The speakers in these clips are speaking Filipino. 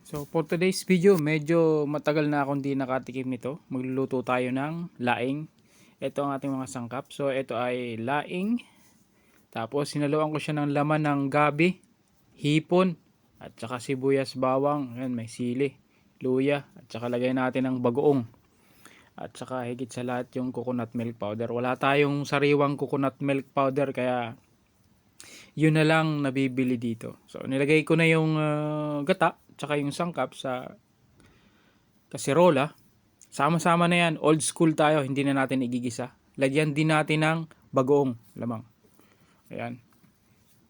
So for today's video, medyo matagal na akong di nakatikim nito. Magluluto tayo ng laing. Ito ang ating mga sangkap. So ito ay laing. Tapos sinaluan ko siya ng laman ng gabi, hipon, at saka sibuyas bawang. Ayan, may sili, luya, at saka lagay natin ng bagoong. At saka higit sa lahat yung coconut milk powder. Wala tayong sariwang coconut milk powder kaya yun na lang nabibili dito. So nilagay ko na yung gata tsaka yung sangkap sa kaserola. Sama-sama na yan. Old school tayo, hindi na natin igigisa. Lagyan din natin ng bagoong lamang. Ayan.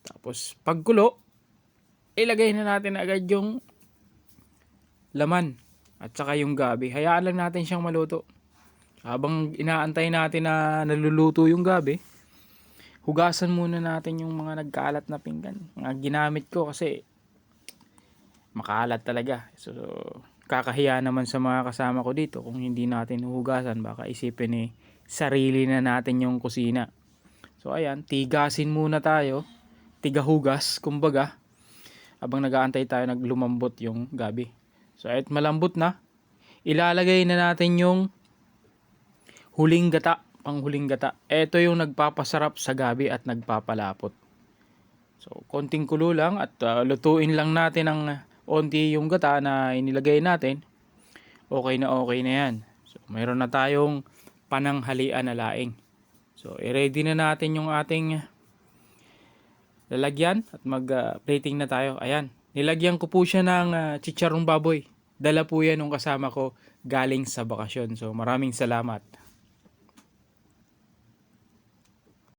Tapos pagkulo, ilagay na natin agad yung laman at saka yung gabi. Hayaan lang natin siyang maluto. Habang inaantay natin na naluluto yung gabi, hugasan muna natin yung mga nagkaalat na pinggan. Mga ginamit ko kasi makalat talaga. So kakahiya naman sa mga kasama ko dito kung hindi natin hugasan. Baka isipin sarili na natin yung kusina. So ayan, tigasin muna tayo. Tigahugas, kumbaga. Habang nag-aantay tayo naglumambot yung gabi. So at malambot na, ilalagay na natin yung huling gata, panghuling gata. Ito yung nagpapasarap sa gabi at nagpapalapot. So konting kulo lang at lutuin lang natin ng onti yung gata na inilagay natin. Okay na yan. So mayroon na tayong pananghalian na laing. So i-ready na natin yung ating lalagyan at mag-plating na tayo. Ayan, nilagyan ko po siya ng chicharong baboy. Dala po yan nung kasama ko galing sa bakasyon. So maraming salamat.